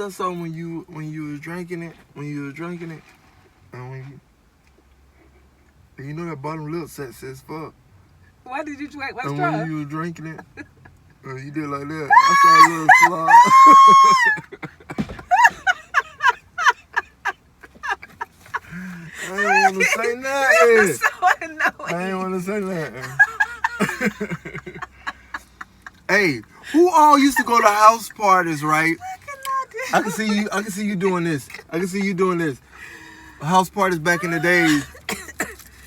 that song when you was drinking it? When you was drinking it? And when you know that bottom lip sexy as fuck. Why did you drink my And straw? when you was drinking it, you did like that. I saw a little slide. I ain't want to say nothing. So annoying. I ain't want to say nothing. Hey, who all used to go to house parties, right? I can see you doing this. House parties back in the days,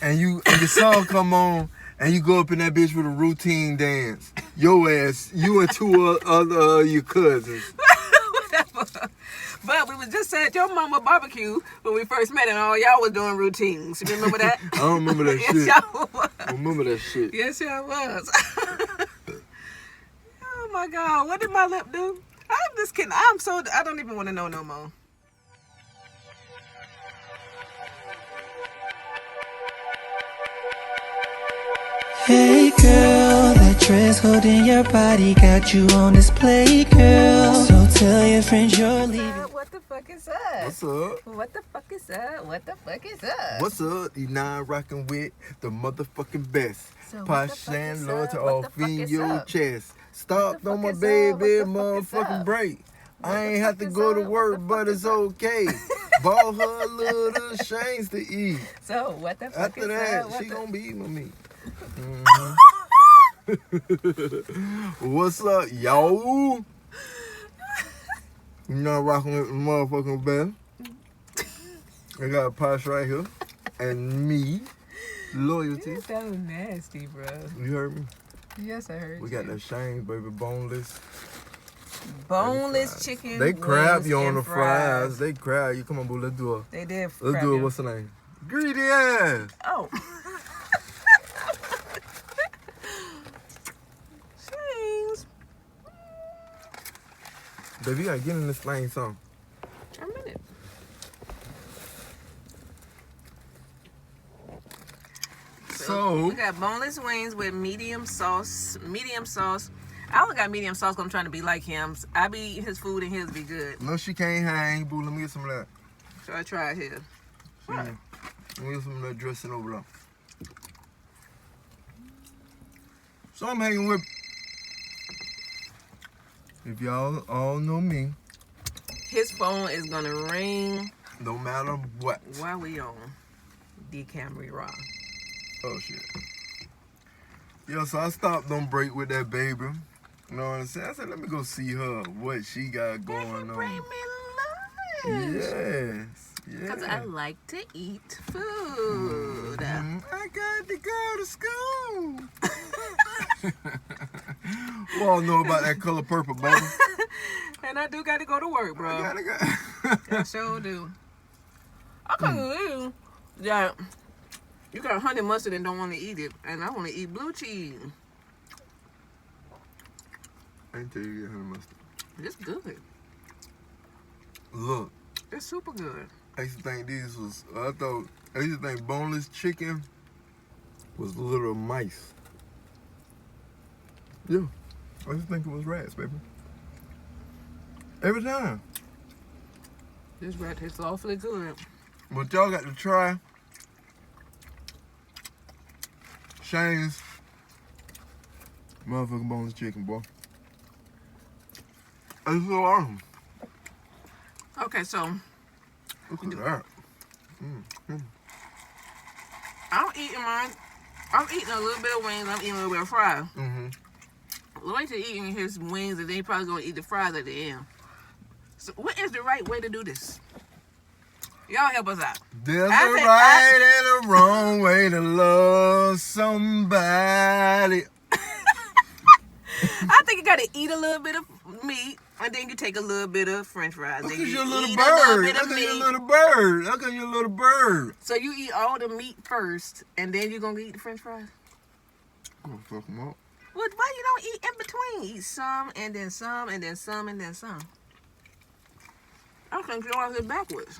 and your song come on, and you go up in that bitch with a routine dance. Your ass, you and two other your cousins. Whatever. But we was just saying at your mama barbecue when we first met, and all y'all was doing routines. You remember that? I don't remember that shit. Yes, y'all was. I remember that shit. Yes, y'all was. Oh my God, what did my lip do? I'm just kidding. I don't even want to know no more. Hey girl, that dress holding your body got you on display, girl. So tell your friends you're leaving. What the fuck is up? What's up? What the fuck is up? What the fuck is up? What's up? E9 rocking with the motherfucking best. So what Posh the fuck and is Lord up? to What all the fuck in is your up? chest. Stop on my fuck is baby, up? What the fuck is motherfucking up? break. What I the ain't have fuck to is go to up? What work, the but fuck it's is up? okay. Bought her a little chains to eat. So what the fuck After is that, up? What she the... gonna be eating with me. What's up, yo? You know, rocking with the motherfucking best. I got a Posh right here. And me. Loyalty. You're so nasty, bro. You heard me? Yes, I heard We you. got that Shane, baby, boneless. Boneless chicken. They crab wings you on and the fries. They crab you. Come on, boo, let's do it. They did. Let's do it. What's the name? Greedy ass. Oh. Things. Baby, you gotta get in this thing song. A minute. So we got boneless wings with medium sauce. I only got medium sauce because I'm trying to be like him. I be eating his food and his be good. no, she can't hang, boo. Let me get some of that. So I try it here. What? Let me get some of that dressing over there. So I'm hanging with. If y'all all know me, His phone is gonna ring no matter what. while we on the Camry Raw. Oh shit. Yeah, so I stopped on break with that baby. You know what I'm saying? I said, let me go see her, what she got going Bring on. me lunch. Yes. Yeah. Because I like to eat food. I got to go to school. We all know about that color purple, baby. And I do got to go to work, bro. I gotta go. I sure do. I can't believe that you got honey mustard and don't want to eat it. And I want to eat blue cheese. I ain't tell you to get honey mustard. It's good. Look, It's super good. I used to think I used to think boneless chicken was little mice. Yeah. I used to think it was rats, baby. Every time. This rat tastes awfully good. But y'all got to try Shane's motherfucking boneless chicken, boy. It's so awesome. Okay, so Look at that. I'm eating mine. I'm eating a little bit of wings. I'm eating a little bit of fries. Mm-hmm. Lloyd's eating his wings, and then he probably gonna eat the fries at the end. So, what is the right way to do this? Y'all help us out. There's a right and a wrong way to love somebody. I think you gotta eat a little bit of meat, and then you take a little bit of French fries. Look Then at you your little eat bird. a little bit of Look at your meat. little bird. Look at your little bird. So you eat all the meat first, and then you're gonna eat the French fries. I'm gonna fuck them up. Why you don't eat in between? Eat some, and then some, and then some, and then some. I think you want it backwards.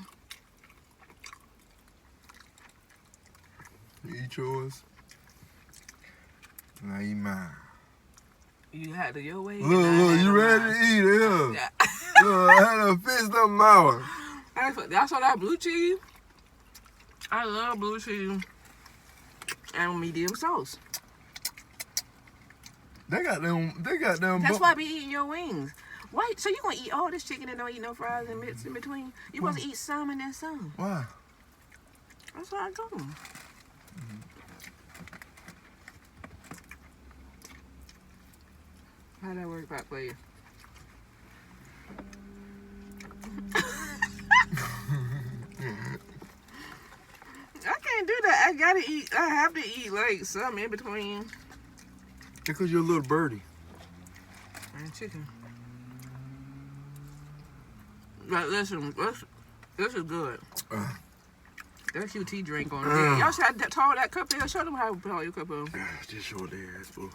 You eat yours. And I eat mine. You had it your way. Look, you ready to eat it? Yeah. I had a fist up mouth. That's all that blue cheese. I love blue cheese and medium sauce. They got them. That's why I be eating your wings. Wait, so you gonna eat all this chicken and don't eat no fries and bits in between? You supposed to eat some and then some. Why? That's how I go. How that work out for you? I can't do that. I gotta eat. I have to eat like something in between. Because you're a little birdie. And chicken. But listen, this is good. That QT drink on there. Y'all should have tall that cup there. Show them how to put all your cup on. Just show their ass, boo.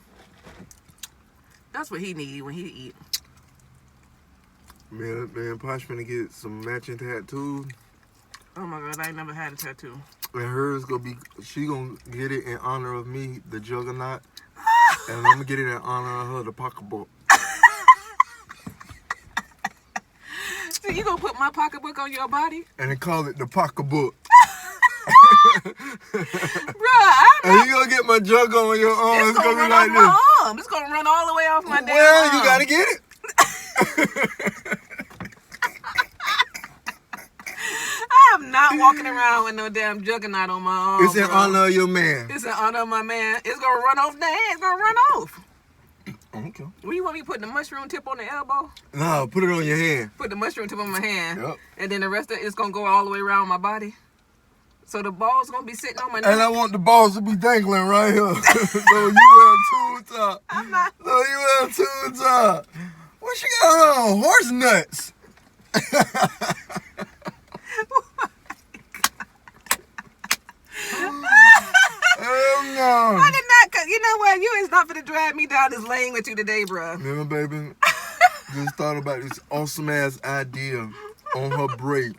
That's what he need when he eat. Man, Posh finna get some matching tattoos. Oh my God, I ain't never had a tattoo. And hers gonna be, she gonna get it in honor of me, the Juggernaut. And I'm gonna get it in honor of her, the pocketbook. So you gonna put my pocketbook on your body? And they call it the pocketbook. Bruh, And you gonna get my jug on your arm. It's gonna be run like off this. my arm. It's gonna run all the way off my damn Well, arm. you gotta get it. I'm not walking around with no damn juggernaut on my arm. It's in honor of your man. It's in honor of my man. It's gonna run off the hand. It's gonna run off. Okay. What you want me putting the mushroom tip on the elbow? No, put it on your hand. Put the mushroom tip on my hand. Yep. And then the rest of it's gonna go all the way around my body. So the ball's gonna be sitting on my neck. And I want the balls to be dangling right here. So you wear two top. I'm not. So you wear two top. What you got on? Horse nuts. Hell no. I did not. You know what? You is not gonna drag me down this lane with you today, bruh. Remember, baby? Just thought about this awesome ass idea on her break.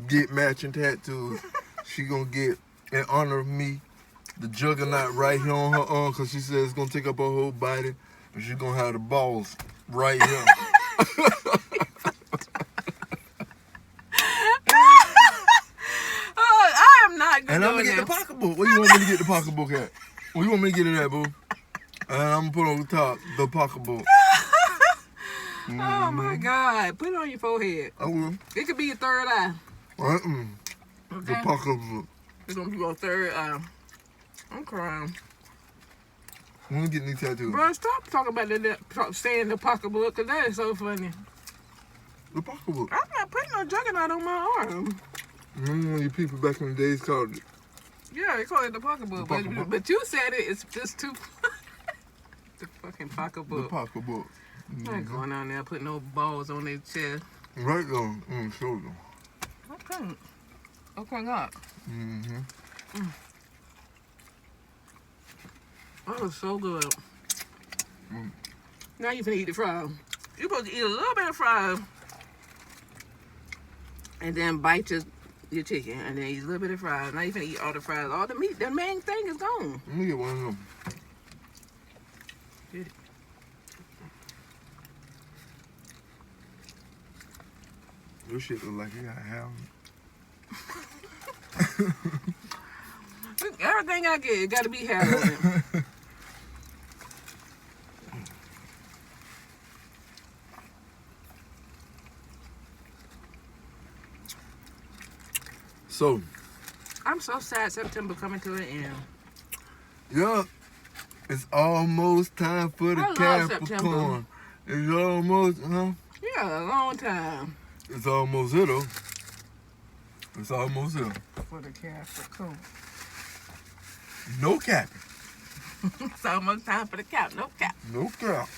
Get matching tattoos. She gonna get, in honor of me, the Juggernaut right here on her arm, because she said it's gonna take up her whole body, and she gonna have the balls right here. Oh, I am not good. And I'm gonna get the pocketbook. Where you want me to get the pocketbook at? Where you want me to get it at, boo? And I'm gonna put on the top the pocketbook. Oh my God! Put it on your forehead. I will. It could be your third eye. The Okay. pocketbook. It's gonna be your third eye. I'm crying. When we get these tattoos? Bro, stop talking about saying the pocketbook, because that is so funny. The pocketbook. I'm not putting no juggernaut on my arm. Remember when your people back in the days called it? Yeah, they call it the pocketbook. The pocketbook. But you said it, it's just too... the fucking The pocketbook. pocketbook. I'm not going down there putting no balls on their chest. Right on the shoulder. Okay. Okay, God. Mm-hmm. That was so good. Mm. Now you finna eat the fries. You're supposed to eat a little bit of fries. And then bite your chicken. And then eat a little bit of fries. Now you finna eat all the fries. All the meat, the main thing is gone. Let me get one of them. Get it. This shit look like you got ham. Everything I get, it gotta be hair on it. So, I'm so sad September coming to an end. yeah, it's almost time for the I love Capricorn. September. It's almost, Yeah, a long time it's almost here though. It's almost here. for the Capricorn. No cap. It's almost time for the cap. No cap. No cap.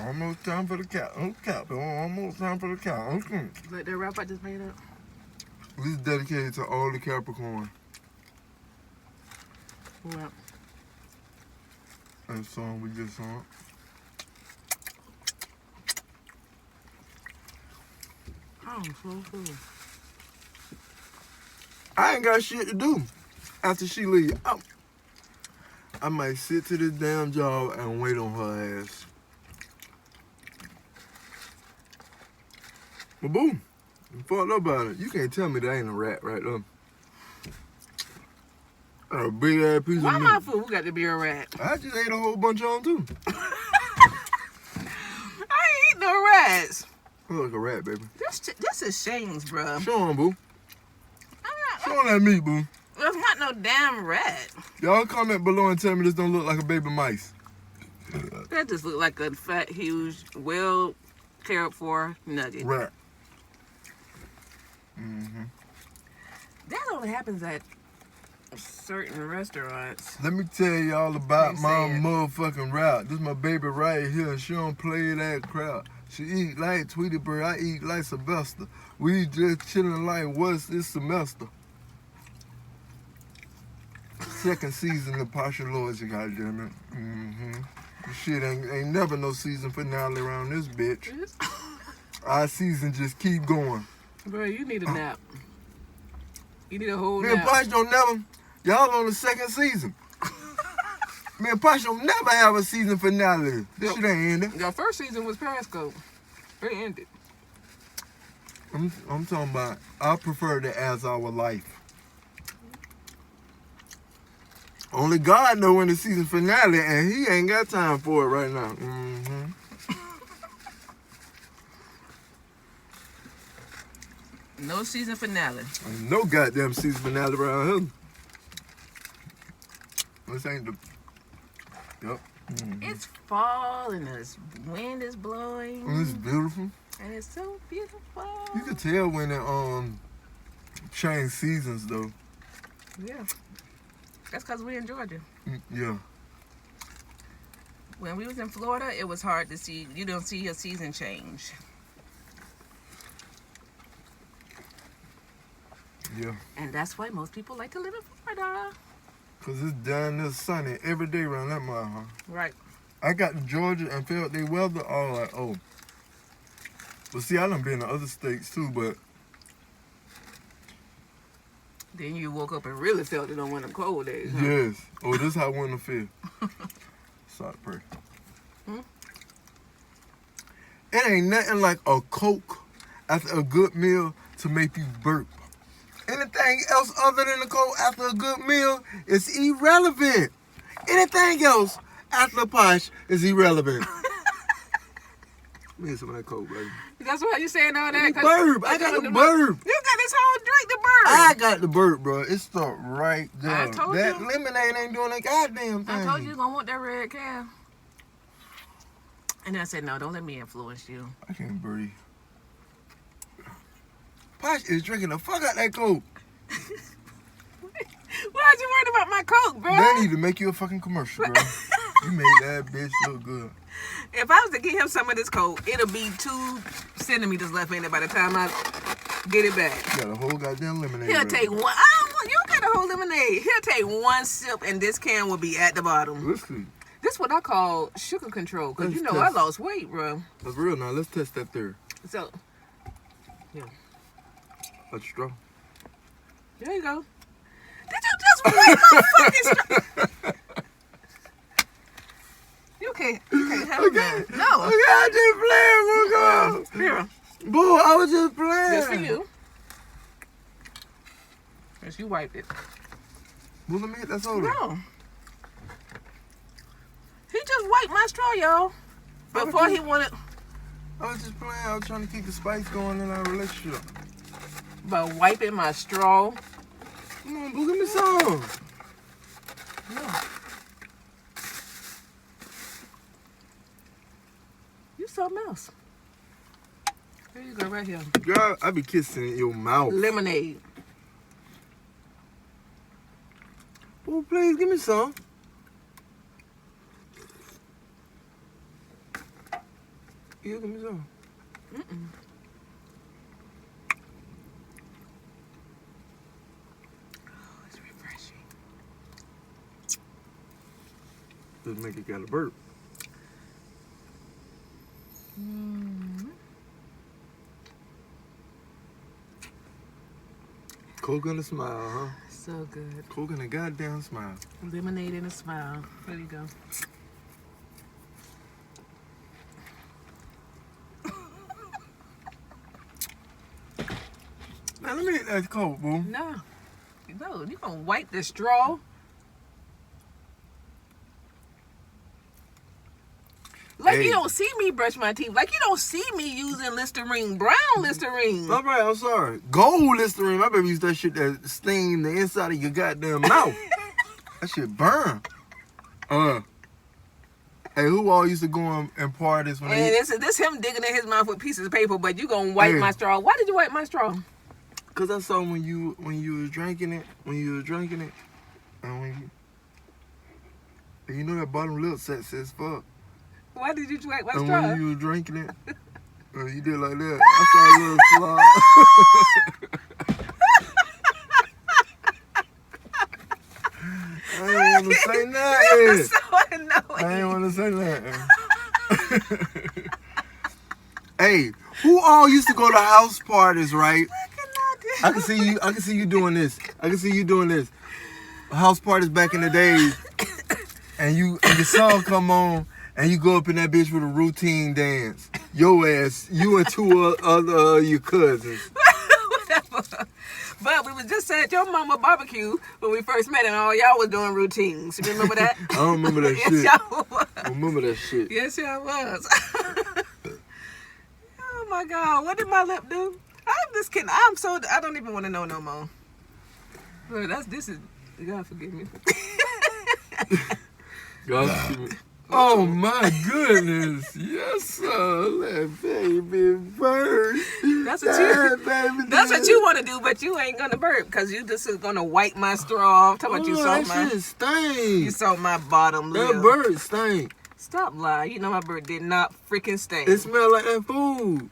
Almost time for the cap. No cap. Almost time for the cap. Okay. Like that rap I just made up. This is dedicated to all the Capricorn. Well, That song we just sung. oh, so good. I ain't got shit to do after she leave. I might sit to this damn job and wait on her ass. But boom, you fucked up about it. You can't tell me that ain't a rat right there. A big ass piece Why of my meat. food got to be a rat? I just ate a whole bunch of them too. I ain't eat no rats. Look like a rat, baby. This is Shane's, bro. Show them, boo. Show them that meat, boo. It's not no damn rat. Y'all comment below and tell me this don't look like a baby mice. That just look like a fat, huge, well cared for nugget. Rat. Mm-hmm. That only happens at certain restaurants. Let me tell y'all about They my say it. motherfucking route. This my baby right here. She don't play that crap. She eat like Tweety Bird. I eat like Sylvester. We just chilling like what's this semester? Second season of Partial Loyalty, goddammit. Mm-hmm. Shit ain't never no season finale around this bitch. Our season just keep going. Bro, you need a nap. You need a whole Me and nap. Posh don't never. Y'all on the second season. Me and Posh don't never have a season finale. This shit ain't ending. Your first season was Periscope. It ended. I'm talking about. I prefer it as our life. Only God know when the season finale, and He ain't got time for it right now. Mm-hmm. No season finale. Ain't no goddamn season finale around here. This ain't the. Yep. Mm-hmm. It's fall and the wind is blowing. It's beautiful. And it's so beautiful. You can tell when it change seasons though. Yeah. That's because we're in Georgia. Yeah. When we was in Florida, it was hard to see. You don't see a season change. Yeah. And that's why most people like to live in Florida. Cause it's down there sunny every day around that mile, huh? Right. I got to Georgia and felt they weather all like, oh. But see, I done been to other states too, but Then you woke up and really felt it on one of the cold days. Huh? yes. Oh, this how winter feel. Sorry, pray. Hmm? It ain't nothing like a Coke after a good meal to make you burp. Anything else other than a Coke after a good meal is irrelevant. Anything else after a Posh is irrelevant. Give me some of that Coke, baby. That's why you saying all that? 'Cause Burp. I got the burp. You got this whole drink to burp. I got the burp, bro. It start right there. I told that you. lemonade ain't doing that goddamn thing. I told you gonna want that red can. And then I said, no, don't let me influence you. I can't breathe. Posh is drinking the fuck out that Coke. Why'd you worried about my Coke, bro? They need to make you a fucking commercial, bro. You made that bitch look good. If I was to get him some of this Coke, it'll be 2 centimeters left in it by the time I get it back. You got a whole goddamn lemonade. He'll right take there. one. I don't want, you got a whole lemonade. He'll take 1 sip and this can will be at the bottom. Let's see. This what I call sugar control, because you Let's know I test. lost weight, bro. That's real now. Let's test that there. So, yeah. A straw. There you go. Did you just wipe my fucking straw? You can't have that. No. Okay, I just playing, Here, boo. I was just playing. just for you. Yes, you wiped it. Boo, let me hit that soda. No. He just wiped my straw, y'all. Before he wanted, I was just playing. I was trying to keep the spice going in our relationship. by wiping my straw. Come on, boo, give me some. No. You something else. Here you go, right here. Girl, I be kissing your mouth. Lemonade. Boo, please give me some. Yeah, give me some. Mm-mm. Oh, it's refreshing. Just make it got a burp. Coke and a smile, huh? So good. Coke and a goddamn smile. Lemonade and a smile. There you go. Now, let me hit that coat, boo. No, you gonna wipe the straw. Like Hey. you don't see me brush my teeth. Like you don't see me using Listerine, brown Listerine. All right, I'm sorry. Gold Listerine. My baby used that shit that sting the inside of your goddamn mouth. That shit burn. Hey, who all used to go in parties when And they... this him digging in his mouth with pieces of paper, but you gonna wipe Hey. my straw. Why did you wipe my straw? Cause I saw when you was drinking it, and and you know that bottom lip sexy as fuck. Why did you wipe my And straw? when you was drinking it, you did like that. I saw a little slide. I ain't want to say You're nothing. so annoying. I ain't want to say nothing. Hey, who all used to go to house parties, right? I can see you doing this. House parties back in the days, and your song come on, and you go up in that bitch with a routine dance. Your ass, you and two other your cousins. Whatever. But we was just at your mama barbecue when we first met, and all y'all was doing routines. You remember that? I don't remember that Yes, shit. y'all was. I remember that shit. Yes, y'all was. Oh my God, what did my lip do? I'm just kidding. I don't even want to know no more. But God forgive me. God, excuse me. Oh my goodness. Yes, sir. Let baby burp. That's what you want to do, but you ain't gonna burp because you just is gonna wipe my straw. Talk about you saw that shit stink. you saw my bottom lip. That bird stink. Stop lying. You know my bird did not freaking stink. It smelled like that food.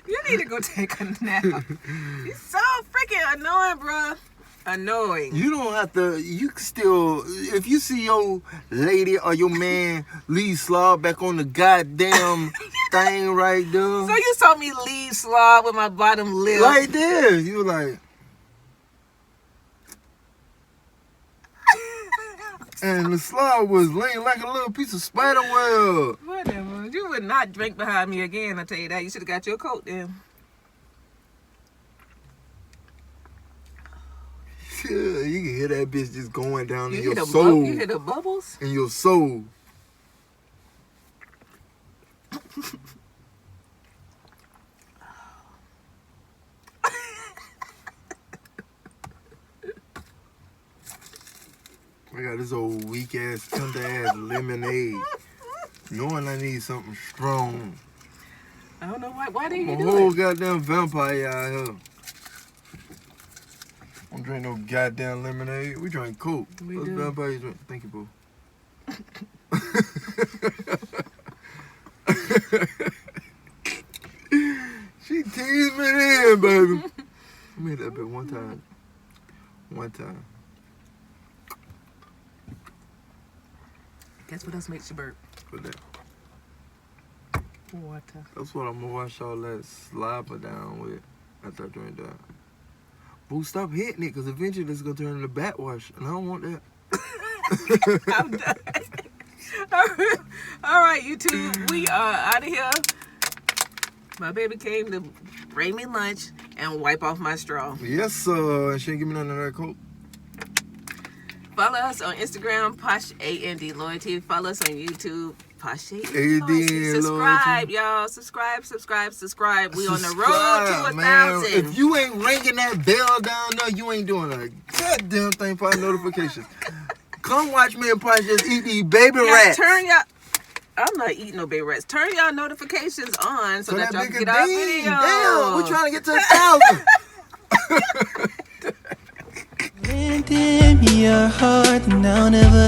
You need to go take a nap. You so freaking annoying, bruh. Annoying. You don't have to, you can still, if you see your lady or your man leave slob back on the goddamn thing right there. So you saw me leave slob with my bottom lip. Right there. You were like, and the slob was laying like a little piece of spider web. Whatever. You would not drink behind me again, I tell you that. You should have got your coat then. Yeah, you can hear that bitch just going down in You your soul. You hear the bubbles? In your soul. I got this old weak ass, tender ass lemonade. Knowing I need something strong. I don't know why. Why didn't I'm you a do whole it? goddamn vampire out here. I don't drink no goddamn lemonade. We drink Coke. We Those do. vampires drink. Thank you, boo. She teased me in, baby. I made that bit one time. Guess what else makes you burp? But that, Water. that's what I'm gonna wash all that slobber down with after I drink that. Boo, stop hitting it, because eventually it's gonna turn into backwash, and I don't want that. I'm done. All right, YouTube. We are out of here. My baby came to bring me lunch and wipe off my straw. Yes, sir. She ain't give me none of that Coke. Follow us on Instagram, Posh A&D Loyalty. Follow us on YouTube, Posh A&D A&D Loyalty. Subscribe, Loyalty. y'all. Subscribe. We on the road Subscribe, to man. 1,000. If you ain't ringing that bell down there, you ain't doing a goddamn thing for our notifications. Come watch me and Punch just eat these baby rats. Turn y'all. I'm not eating no baby rats. Turn y'all notifications on so that y'all can big get our ding. videos. Damn, we're trying to get to 1,000. Land in your heart, and I'll never